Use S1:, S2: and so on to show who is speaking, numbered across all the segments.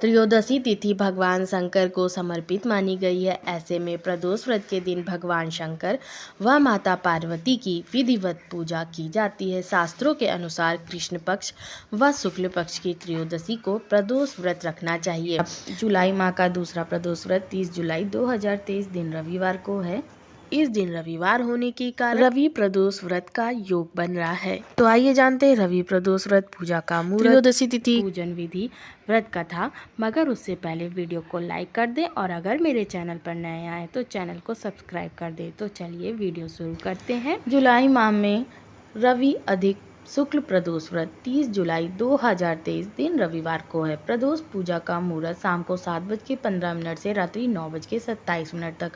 S1: त्रयोदशी तिथि भगवान शंकर को समर्पित मानी गई है। ऐसे में प्रदोष व्रत के दिन भगवान शंकर व माता पार्वती की विधिवत पूजा की जाती है। शास्त्रों के अनुसार कृष्ण पक्ष व शुक्ल पक्ष की त्रयोदशी को प्रदोष व्रत रखना चाहिए। जुलाई माह का दूसरा प्रदोष व्रत 30 जुलाई 2023 दिन रविवार को है। इस दिन रविवार होने के कारण रवि प्रदोष व्रत का योग बन रहा है। तो आइए जानते हैं रवि प्रदोष व्रत पूजा का मुहूर्त, त्रयोदशी तिथि, पूजन विधि, व्रत कथा। मगर उससे पहले वीडियो को लाइक कर दें और अगर मेरे चैनल पर नए आए तो चैनल को सब्सक्राइब कर दें। तो चलिए वीडियो शुरू करते हैं। जुलाई माह में रवि अधिक शुक्ल प्रदोष व्रत 30 जुलाई 2023 दिन रविवार को है। प्रदोष पूजा का मुहूर्त शाम को 7:15 से रात्रि 9:27 तक।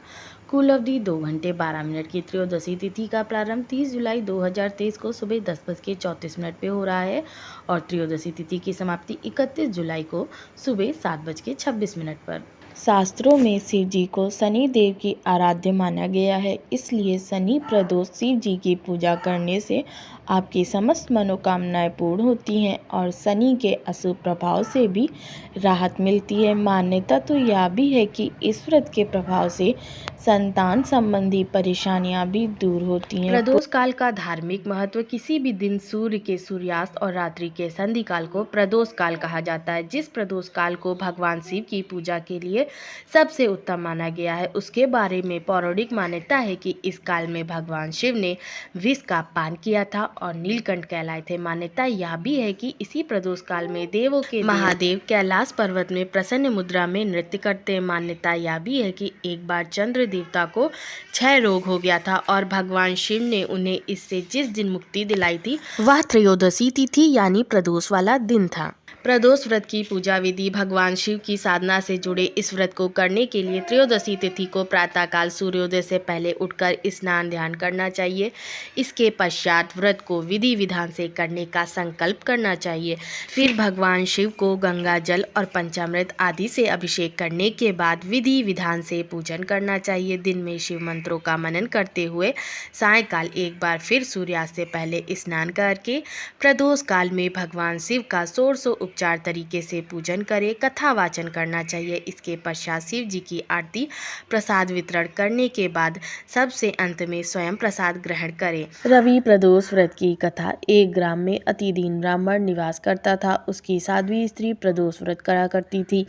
S1: कुल अवधि 2 घंटे 12 मिनट की। त्रयोदशी तिथि का प्रारंभ 30 जुलाई 2023 को सुबह 10:34 पे हो रहा है और त्रयोदशी तिथि की समाप्ति 31 जुलाई को सुबह 7:26 पर। शास्त्रों में शिव जी को शनि देव की आराध्य माना गया है, इसलिए शनि प्रदोष शिव जी की पूजा करने से आपकी समस्त मनोकामनाएं पूर्ण होती हैं और शनि के अशुभ प्रभाव से भी राहत मिलती है। मान्यता तो यह भी है कि इस व्रत के प्रभाव से संतान संबंधी परेशानियां भी दूर होती हैं। प्रदोष काल का धार्मिक महत्व। किसी भी दिन सूर्य के सूर्यास्त और रात्रि के संधि काल को प्रदोष काल कहा जाता है। जिस प्रदोष काल को भगवान शिव की पूजा के लिए सबसे उत्तम माना गया है, उसके बारे में पौराणिक मान्यता है कि इस काल में भगवान शिव ने विष का पान किया था और नीलकंठ कहलाए थे। मान्यता यह भी है कि इसी प्रदोष काल में देवों के महादेव कैलाश पर्वत में प्रसन्न मुद्रा में नृत्य करते हैं। मान्यता यह भी है कि एक बार चंद्र देवता को क्षय रोग हो गया था और भगवान शिव ने उन्हें इससे जिस दिन मुक्ति दिलाई थी वह त्रयोदशी तिथि यानी प्रदोष वाला दिन था। प्रदोष व्रत की पूजा विधि। भगवान शिव की साधना से जुड़े इस व्रत को करने के लिए त्रयोदशी तिथि को प्रातःकाल सूर्योदय से पहले उठकर स्नान ध्यान करना चाहिए। इसके पश्चात व्रत को विधि विधान से करने का संकल्प करना चाहिए। फिर भगवान शिव को गंगा जल और पंचामृत आदि से अभिषेक करने के बाद विधि विधान से पूजन करना चाहिए। दिन में शिव मंत्रों का मनन करते हुए सायंकाल एक बार फिर सूर्यास्त से पहले स्नान करके प्रदोष काल में भगवान शिव का षोडशो उपचार तरीके से पूजन करें। कथा वाचन करना चाहिए। इसके पश्चात शिव जी की आरती प्रसाद वितरण करने के बाद सबसे अंत में स्वयं प्रसाद ग्रहण करें। रवि प्रदोष व्रत की कथा। एक ग्राम में अति दीन ब्राह्मण निवास करता था। उसकी साध्वी स्त्री प्रदोष व्रत करा करती थी।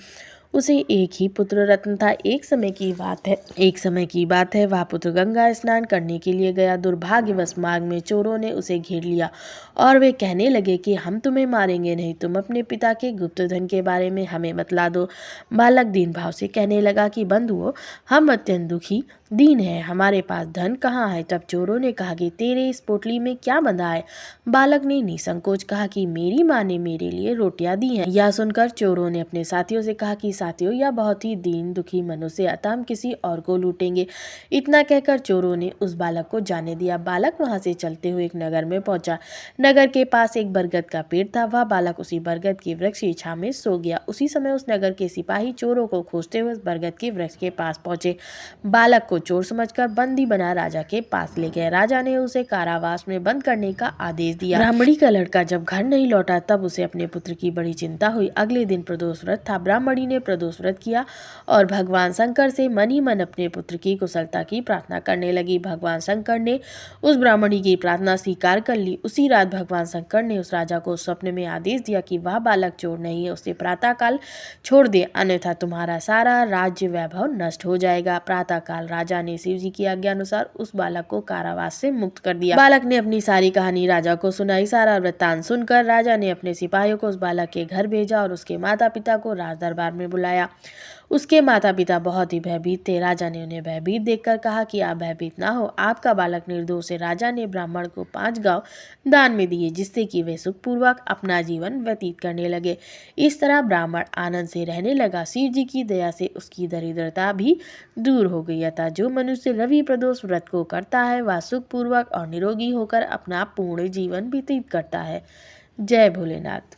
S1: उसे एक ही पुत्र रत्न था। एक समय की बात है वह पुत्र गंगा स्नान करने के लिए गया। दुर्भाग्यवश मार्ग में चोरों ने उसे घेर लिया और वे कहने लगे कि हम तुम्हें मारेंगे नहीं, तुम अपने पिता के गुप्त धन के बारे में हमें बतला दो। बालक दीन भाव से कहने लगा कि बंधुओं, हम अत्यंत दुखी दीन है, हमारे पास धन कहाँ है। तब चोरों ने कहा कि तेरे इस पोटली में क्या बंधा है। बालक ने निसंकोच कहा कि मेरी माँ ने मेरे लिए रोटियां दी हैं। यह सुनकर चोरों ने अपने साथियों से कहा कि साथियों, यह बहुत ही दीन दुखी मनुष्य, अतः हम किसी और को लूटेंगे। इतना कहकर चोरों ने उस बालक को जाने दिया। बालक वहां से चलते हुए एक नगर में पहुंचा। नगर के पास एक बरगद का पेड़ था। वह बालक उसी बरगद के वृक्ष की छांव में सो गया। उसी समय उस नगर के सिपाही चोरों को खोजते हुए उस बरगद के वृक्ष के पास पहुंचे। बालक को चोर समझकर बंदी बना राजा के पास ले गए। राजा ने उसे कारावास में बंद करने का आदेश दिया। ब्राह्मणी का लड़का जब घर नहीं लौटा तब उसे अपने पुत्र की बड़ी चिंता हुई। अगले दिन प्रदोष व्रत था। ब्राह्मणी ने प्रदोष व्रत किया और भगवान शंकर से मन ही मन अपने पुत्र की कुशलता की प्रार्थना करने लगी। भगवान शंकर ने उस ब्राह्मणी की प्रार्थना स्वीकार कर ली। उसी रात भगवान शंकर ने उस राजा को स्वप्न में आदेश दिया कि वह बालक चोर नहीं है, उसे प्रातःकाल छोड़ दे, अन्यथा तुम्हारा सारा राज्य वैभव नष्ट हो जाएगा। प्रातःकाल राजा ने शिव जी की आज्ञा अनुसार उस बालक को कारावास से मुक्त कर दिया। बालक ने अपनी सारी कहानी राजा को सुनाई। सारा वृत्तांत सुनकर राजा ने अपने सिपाहियों को उस बालक के घर भेजा और उसके माता पिता को राज दरबार में बुलाया। उसके माता पिता बहुत ही भयभीत थे। राजा ने उन्हें भयभीत देखकर कहा कि आप भयभीत ना हो, आपका बालक निर्दोष है। राजा ने ब्राह्मण को 5 गांव दान में दिए, जिससे कि वे सुखपूर्वक अपना जीवन व्यतीत करने लगे। इस तरह ब्राह्मण आनंद से रहने लगा। शिव जी की दया से उसकी दरिद्रता भी दूर हो गई था। जो मनुष्य रवि प्रदोष व्रत को करता है वह सुखपूर्वक और निरोगी होकर अपना पूर्ण जीवन व्यतीत करता है। जय भोलेनाथ।